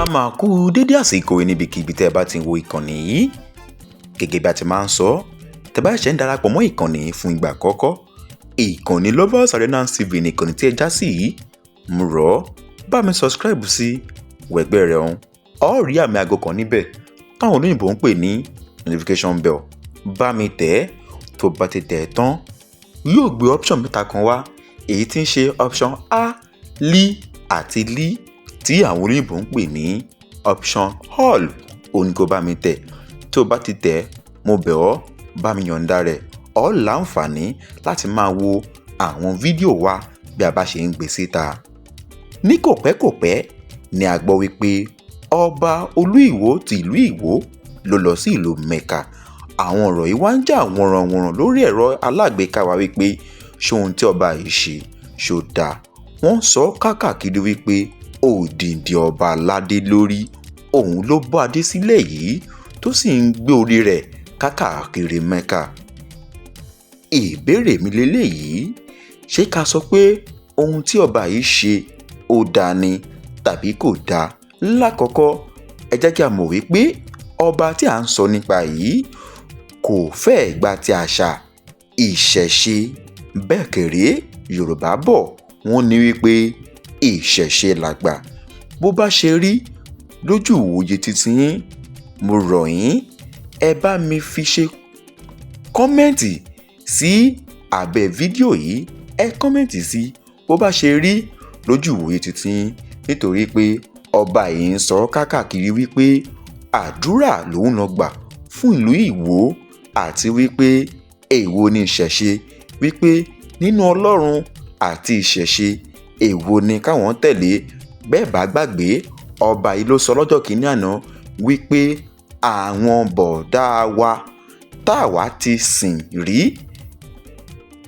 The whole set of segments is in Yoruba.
a máa kú dédé àsìkò níbikíbi tẹ́ ẹ bá ti ń wo ìkànnì yìí. Gẹ́gẹ́ bí a ti máa ń sọ, tẹ́ bá ṣẹ̀ ń darapọ̀ mọ́ ìkànnì fún ìgbà àkọ́kọ́, ìkànnì Lovers Arenas TV ní ìkànnì tí ẹ já sí yìí. Mo rọ̀ ọ́, bá mi subscribe sí wẹ̀gbẹ́ rẹ̀ ọ̀hún. Ó rí àmì aago kan níbẹ̀ táwọn olóyìnbó ń pè ní notification bell. Bá mi tẹ̀ ẹ́, tó bá ti tẹ̀ ẹ́ tán, yóò gbé option mẹ́ta kan wá, èyí tí ń ṣe option A, Li àti Li, tí àwọn olóyìnbó ń pè ní option all. Òun kò bá mi tẹ̀. Tó bá ti tẹ̀, mo bẹ̀ ọ́, bá mi yọ̀ǹda rẹ̀. Ó láǹfààní láti máa wo àwọn fídíò wa bí a bá ṣe ń gbé síta. Ní kòpẹ́kòpẹ́ ni a gbọ́ wípé ọba olú Ìwó ti ìlú Ìwó ló lọ sí ìlú Mẹ́kà. Àwọn ọ̀rọ̀ yìí wá ń jà wọ̀nrọ̀wọ̀nrọ̀ lórí ẹ̀rọ alágbèéká wa wípé ṣé ohun tí ọba yìí ṣe ṣó dáa. Wọ́n sọ káàkiri wípé òdìndí ọba aládé lórí, òun ló bọ́ adé sílẹ̀ yìí tó sì ń gbé orí rẹ̀ káàkiri Mẹ́kà. Ìbéèrè mi lélẹ́yìí, ṣé ká sọ pé ohun tí ọba yìí ṣe ó dáa ni tàbí kò dáa? Lákọ̀ọ́kọ́, ẹ jẹ́ kí a mọ̀ wípé ọba tí à ń sọ nípa yìí kò fẹ́ẹ̀ gba ti àṣà ìṣẹ̀ṣe. Bẹ́ẹ̀ kẹ̀rẹ́, Yorùbá bọ̀ wọ́n ní wípé ìṣẹ̀ṣe làgbà. Bó bá ṣe rí lójú ìwòye titi yín, mo rọ̀ yín, ẹ bá mi fi ṣe kọ́mẹ́ǹtì sí abẹ́ fídíò yìí. Ẹ kọ́mẹ́ǹtì sí bó bá ṣe rí lójú ìwòye titi yín, nítorí pé ọba yìí ń sọ káàkiri wípé àdúrà lòun lọ gbà fún ìlú Ìwó àti wípé èwo ni ìṣẹ̀ṣe, wípé nínú Ọlọ́run àti ìṣẹ̀ṣe èwo ni káwọn tẹ̀lé. Bẹ́ẹ̀ bá gbàgbé, ọba yìí ló sọ lọ́jọ́ kìíní àná wípé àwọn bọ̀dá wa táwa ti sìn rí,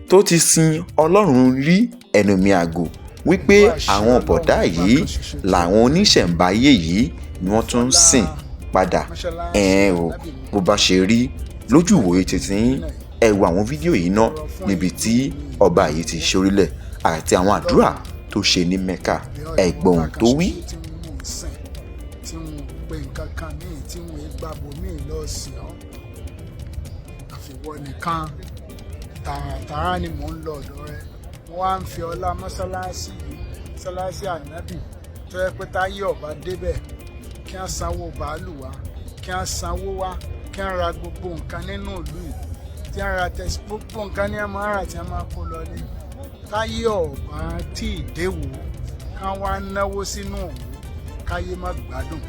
tó ti sin Ọlọ́run rí ẹnu mi àgò, wípé àwọn bọ̀dá yìí làwọn oníṣẹ̀ǹbáyé yìí ni wọ́n tún ń sìn padà. Bó bá ṣe rí lójú ìwòye títí yín, ẹ wo àwọn fídíò yìí náà níbi tí ọba yìí ti ṣorílẹ̀ àti àwọn àdúrà tó ṣe ní Mẹ́kà. Ẹ gbọ́ ohun tó wí. tí wọn pe nǹkan kan míì tí wọn gbàgbọ́ míì lọ sí ọ́, àfiwọ́ nìkan tààràtàrà ni mò ń lọ ọ̀dọ̀ rẹ. wọ́n wá ń fi ọlá mọ́sálásí ànábì tó yẹ pé táyé ọba débẹ̀ kí wọ́n sanwó bàálù wá, kí wọ́n sanwó wá, kí wọ́n ra gbogbo nǹkan nínú ìlú yìí, tí wọ́n ra tẹ̀sí gbogbo nǹkan ní ẹ̀mọ́ ara tí wọ́n máa kó lọlé. táyé ọba tí ì déwò kán wá náwó sínú òwò káyé má gbádùn.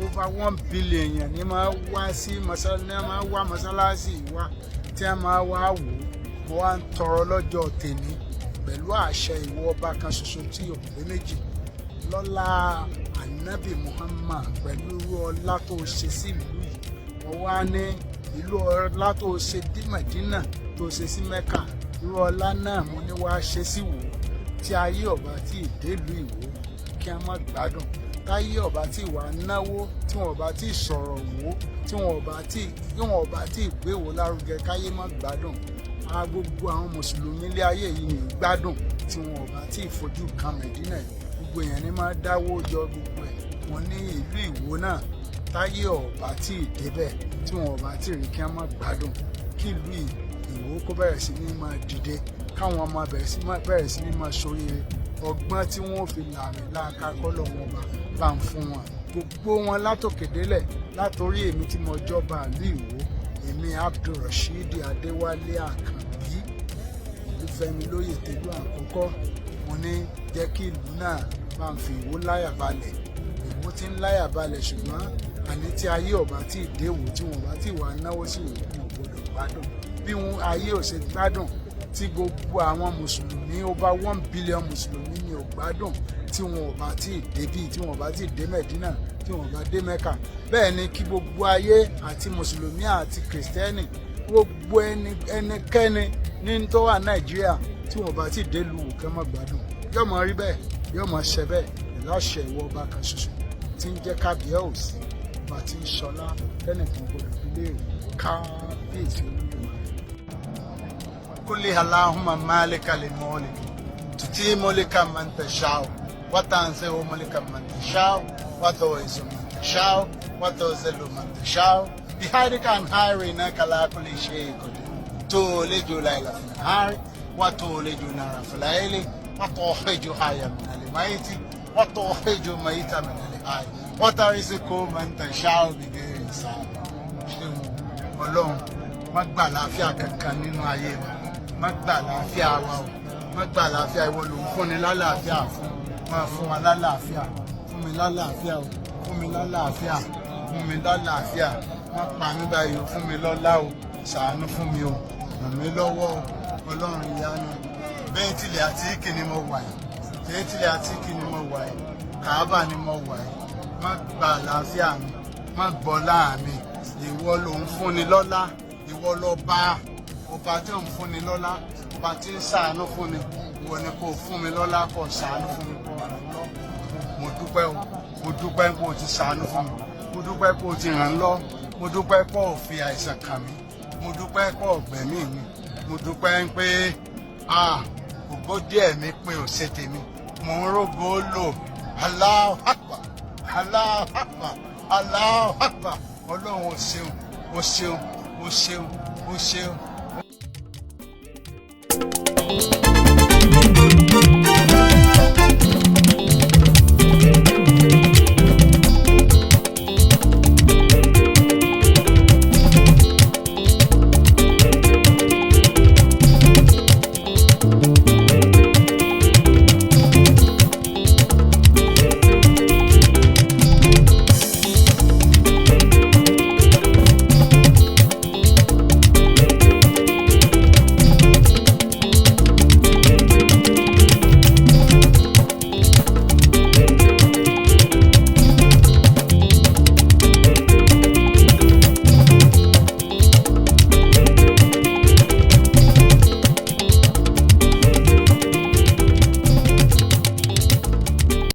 over 1 billion èèyàn ní máa wá sí mọ́sálásí wá tí wọ́n máa wá wò ó. mo wá ń tọrọ lọ́jọ́ tèmi pẹ̀lú àṣẹ ìwọ ọba kan ṣoṣo tí ò pé méjì, lọ́lá ànábì Muhammad, pẹ̀lú irú ọlá tó ṣe sí ìlú yìí. mo wá ní ìlú ọlá tó ṣe dí Mẹ̀dínà tó ṣe sí Mẹ́kà, irú ọlá náà mo ní wá ṣe sí Ìwó, tí ayé ọba tí ì délùú Ìwó kí a má gbádùn. táyé ọba tí wà náwó, tí wọn ọba tí sọ̀rọ̀ wò, tí wọn ọba tí gbé wò lárugẹ, káyé má gbádùn. Gbogbo àwọn mùsùlùmí ilé ayé yìí ní gbádùn tí wọn ọba tí fojú kan Mẹ̀dínà. gbogbo èèyàn ní máa dáwó jọ gbogbo ẹ̀. wọn ní ìlú Ìwó náà táyé ọba tí débẹ̀ tí wọn ọba tí rí kí wọn má gbádùn. kí ìlú Ìwó kó bẹ̀rẹ̀ sí ní máa dìde, káwọn ọmọ bẹ̀rẹ̀ sí ní máa ṣoríire. ọgbọ́n tí wọ́n fi làmì láàká kọ́lọ̀ wọn bá ń fún wọn. gbogbo wọn látòkè délẹ̀, látòrí èmi tí mo jọba ìlú Ìwó, èmi Abdulrasheed Adéwálé Àkànbí, Ìlúfẹ́mi lóyè tẹ́lú àkọ́kọ́. mo ní jẹ́ kí ìlú náà bá ń fi Ìwó láyà balẹ̀. Ìwó ti ń láyà balẹ̀, ṣùgbọ́n àní tí ayé ọba tí ìdéwò tí wọn bá tí wà náwó sí Ìwó, wọn gbọdọ̀ gbádùn. bí wọn ayé ò ṣe gbádùn, tí gbogbo àwọn mùsùlùmí over 1 billion mùsùlùmí ni ò gbádùn, tí wọn ò bá tí ì débí, tí wọn ò bá tí ì dé Mẹ̀dínà, tí wọn ò bá dé Mẹ́kà. bẹ́ẹ̀ ni kí gbogbo ayé àti mùsùlùmí àti kìrìsìtẹ́nì, gbogbo ẹnikẹ́ni ní tó wà Nàìjíríà tí wọn ò bá tí ì délùú kẹ́ má gbádùn. yóò mọ rí bẹ́ẹ̀, yóò mọ ṣẹ bẹ́ẹ̀ láṣẹ ìwọ ọba kan ṣoṣo tí ń jẹ́ kábíyèsí, ọba tí ń ṣọlá tẹ́nìkan gbọdọ̀ fi léèrè. kábíyèsí olúwa. kulli Allahumma malika lil-mulk tuti mulka man tasha'u wa tanzi'u mulka man tasha'u وتعز من تشاء وتذل من تشاء بيدك الخير إنك على كل شيء قدير تولج الليل في النهار وتولج النهار في الليل وتخرج الحي من الميت وتخرج الميت من الحي وترزق من تشاء بغير حساب. Ọlọ́run má gbà láàfíà kankan nínú ayé wa, má gbà láàfíà wa o, má gbà láàfíà ìwọ ló ń fúnni lálàáfíà fún, máa fún wa lálàáfíà, fún mi lálàáfíà o, fún mi lálàáfíà, fún mi lálàáfíà, má pa mí báyìí o, fún mi lọ́lá o, ṣàánú fún mi o, ràn mí lọ́wọ́ o, Ọlọ́run ìyanu. Bẹ́ẹ̀ tilẹ̀ àti ìkì ni mo wà yìí, bẹ́ẹ̀ tilẹ̀ àti ìkì ni mo wà yìí, Kàábà ni mo wà yìí, má gbà láàfíà mi, má gbọ́lá mi. Ìwọ ló ń fúnni lọ́lá, ìwọ lọ́ba, ọba tí ò ń fúnni lọ́lá, ọba tí ń ṣàánú fúnni, ìwọ ni kò fún mi lọ́lá, kò ṣàánú fún mi, kò ràn mí lọ. Mo dúpẹ́ o, mo dúpẹ́ pé o ti ṣàánú fún mi, mo dúpẹ́ pé o ti ràn lọ, mo dúpẹ́ pé o fi àìsàn kàn mí, mo dúpẹ́ pé o gbẹ̀mí mi, mo dúpẹ́ pé ògo díẹ̀ mi pé o ṣe tèmi, mo ń rógo lò. Allahu Akbar, Allahu Akbar, Allahu Akbar. Ọlọ́run o ṣeun, o ṣeun, o ṣeun, o ṣeun.